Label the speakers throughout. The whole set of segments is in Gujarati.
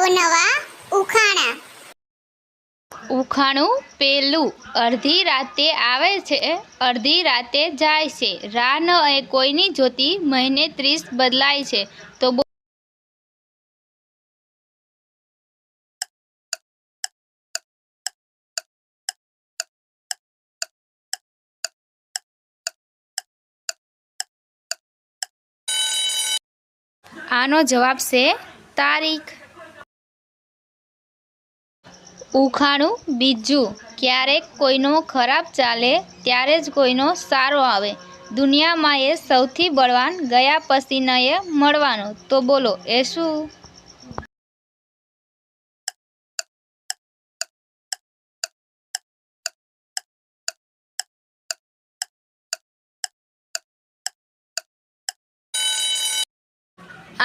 Speaker 1: અવનવા ઉખાણા।
Speaker 2: ઉખાણું પેલું, અડધી રાતે આવે છે, અડધી રાતે જાય છે, રાહ ન એ કોઈની જોતી, મહિને 30 બદલાય છે। તો આનો જવાબ છે તારીખ। ઉખાણું બીજું, ક્યારેક કોઈનો ખરાબ ચાલે ત્યારે જ કોઈનો સારો આવે, દુનિયામાં એ સૌથી બળવાન ગયા પછી ન એ મળવાનો। તો બોલો એ શું?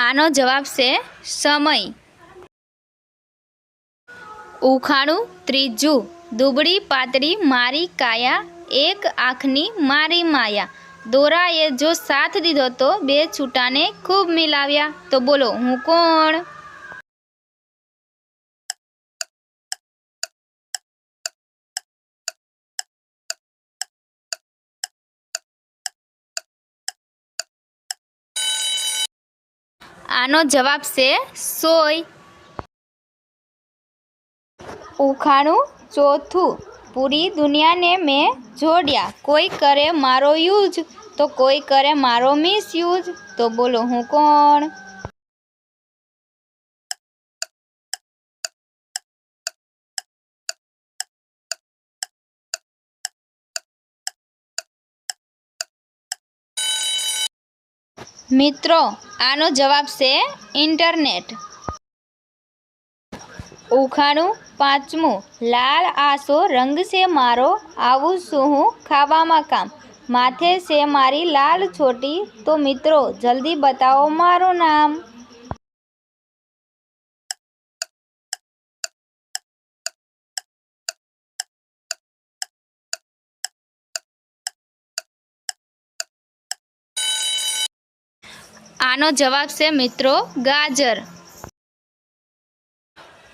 Speaker 2: આનો જવાબ છે સમય। ઉખાણું ત્રીજું, દુબળી પાતળી મારી કાયા, એક આંખની મારી માયા, દોરાએ જો સાથ દીધો તો બે છૂટાને ખૂબ મિલાવ્યા। તો બોલો હું કોણ? આનો જવાબ છે સોય। ઉખાણું ચોથું, પૂરી દુનિયાને મેં જોડ્યા, કોઈ કરે મારો યુઝ તો કોઈ કરે મારો મિસયુઝ। તો બોલો હું કોણ? મિત્રો, આનો જવાબ છે ઇન્ટરનેટ। ઉખાણું પાંચમું, લાલ આસો રંગ છે મારો, આવું છું હું ખાવામાં કામ, માથે છે મારી લાલ છોટી, તો મિત્રો જલ્દી બતાવો મારું નામ। આનો જવાબ છે મિત્રો ગાજર।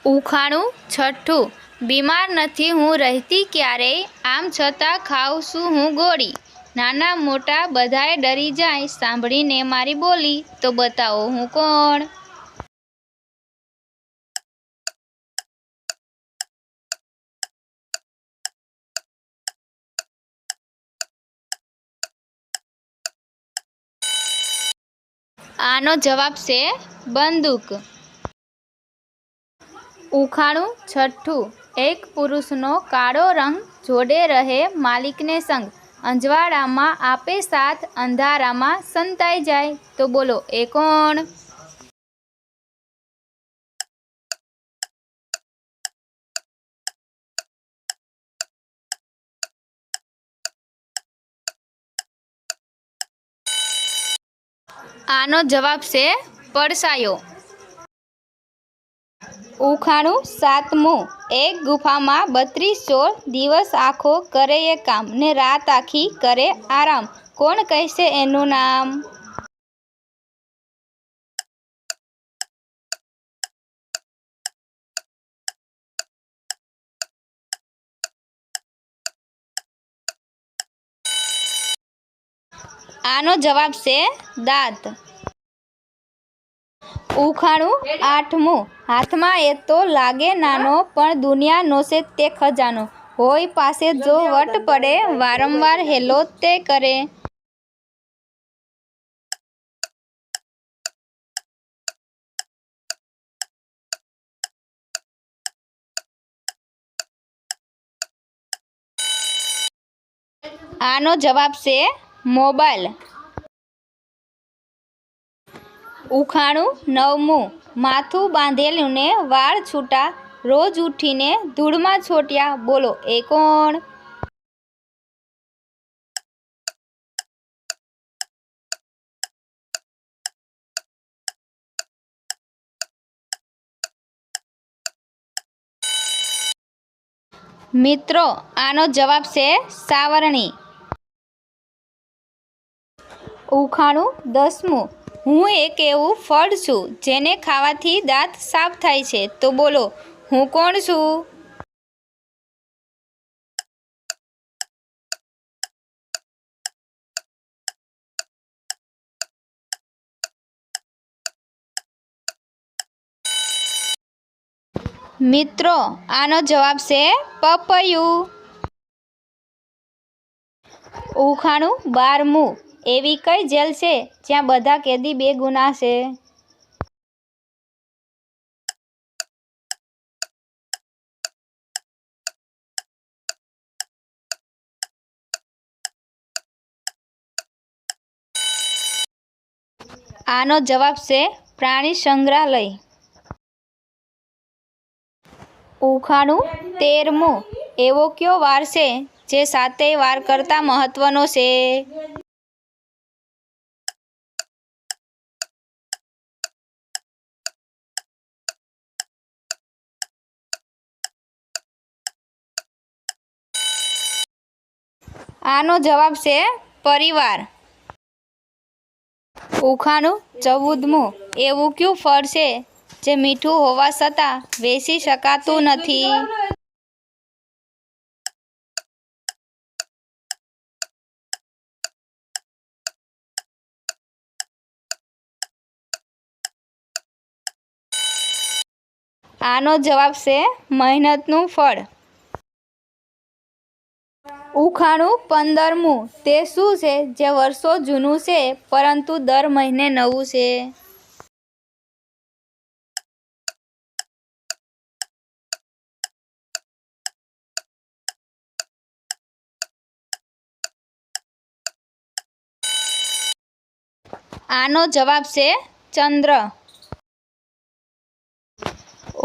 Speaker 2: ઉખાણું છઠ્ઠું, બીમાર નથી હું રહેતી ક્યારેય, આમ છતાં ખાઉં છું હું ગોળી, નાના મોટા બધાય ડરી જાય સાંભળીને મારી બોલી। તો બતાવો હું કોણ? આનો જવાબ છે બંદૂક। ઉખાણું છઠ્ઠું, એક પુરુષનો કાળો રંગ, જોડે રહે માલિકને સંગ, અંજવાળામાં આપે સાથ, અંધારામાં સંતાઈ જાય। તો બોલો એ કોણ? આનો જવાબ છે પડછાયો। ઉખાણું સાતમું, એક ગુફામાં 32 ચોર, દિવસ આખો કરે એ કામ ને રાત આખી કરે આરામ, કોણ કહેશે એનું નામ? આનો જવાબ છે દાંત। ઉખાણું આઠમું, હાથમાં એ તો લાગે નાનો, પણ દુનિયાનો છે તે ખજાનો, હોય પાસે જો વટ પડે, વારંવાર હેલો તે કરે। આનો જવાબ છે મોબાઈલ। ઉખાણું નવમું, માથું બાંધેલું ને વાળ છૂટા, રોજ ઉઠીને ધૂળમાં છોટ્યા, બોલો એ કોણ? મિત્રો, આનો જવાબ છે સાવરણી। ઉખાણું દસમું, હું એક એવું ફળ છું જેને ખાવાથી દાંત સાફ થાય છે, તો બોલો હું કોણ છું? મિત્રો, આનો જવાબ છે પપૈયું. ઉખાણું 12મું. એવી કઈ જેલ છે જ્યાં બધા કેદી બેગુનાહ છે? આનો જવાબ છે પ્રાણી સંગ્રહાલય. ઉખાણું 13મું. એવો કયો વાર છે જે સાતેય વાર કરતાં મહત્વનો છે? આનો જવાબ છે પરિવાર. ઉખાણું 14મું. એવું કયું ફળ છે જે મીઠું હોવા છતાં વેચી શકાતું નથી? આનો જવાબ છે મહેનતનું ફળ. ઉખાણું 15મું. તે શું છે જે વર્ષો જૂનું છે પરંતુ દર મહિને નવું છે? આનો જવાબ છે ચંદ્ર.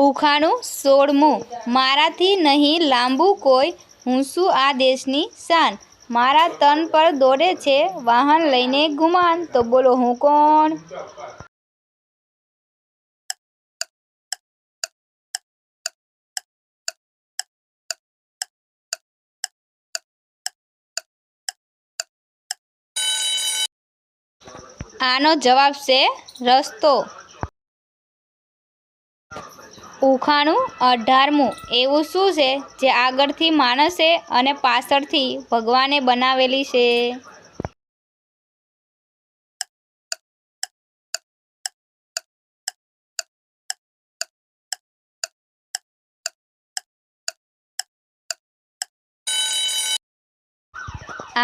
Speaker 2: ઉખાણું 16મું. મારાથી નહીં લાંબુ કોઈ, હું છું આ દેશની શાન. મારા તન પર દોડે છે વાહન લઈને ગુમાન, તો બોલો હું કોણ? આનો જવાબ છે રસ્તો. ઉખાણું 18મું. એવું શું છે જે આગળથી માણસે અને પાછળથી ભગવાને બનાવેલી છે?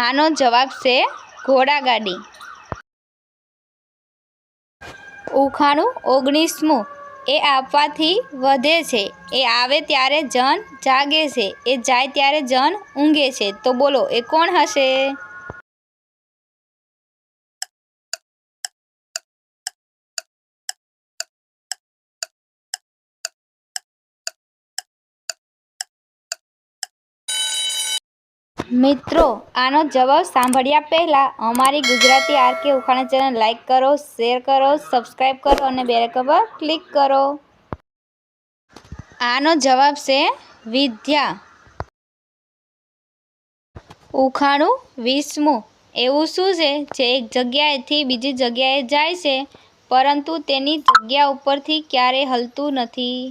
Speaker 2: આનો જવાબ છે ઘોડાગાડી. ઉખાણું 19મું. એ આપવાથી વધે છે, એ આવે ત્યારે જન જાગે છે, એ જાય ત્યારે જન ઊંઘે છે, તો બોલો એ કોણ હશે? મિત્રો, આનો જવાબ સાંભળ્યા પહેલાં અમારી ગુજરાતી આરકે ઉખાણા ચેનલ લાઈક કરો, શેર કરો, સબસ્ક્રાઈબ કરો અને બેલ આઇકન પર ક્લિક કરો. આનો જવાબ છે વિદ્યા. ઉખાણું 20મું. એવું શું છે જે એક જગ્યાએથી બીજી જગ્યાએ જાય છે પરંતુ તેની જગ્યા ઉપરથી ક્યારેય હલતું નથી?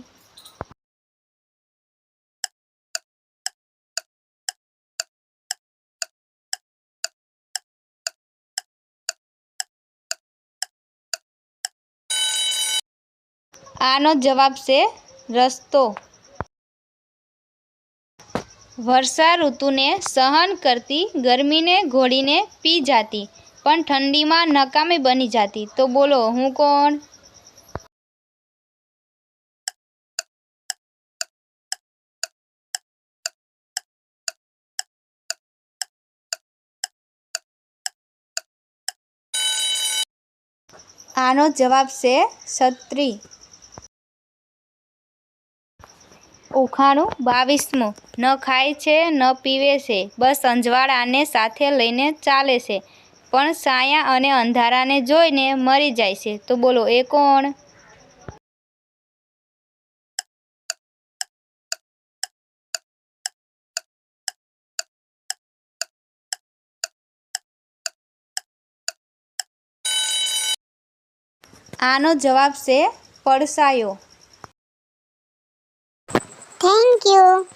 Speaker 2: આનો જવાબ છે રસ્તો. વર્ષા ઋતુને સહન કરતી, ગરમીને ઘોડીને પી જાતી, પણ ઠંડીમાં નકામી બની જાતી, તો બોલો હું કોણ? આનો જવાબ છે છત્રી. ઉખાણું 22મું. ન ખાય છે ન પીવે છે, બસ અંજવાળાને સાથે લઈને ચાલે છે, પણ સાયા અને અંધારાને જોઈને મરી જાય છે, તો બોલો એ કોણ? આનો જવાબ છે પડસાયો.
Speaker 1: Thank you.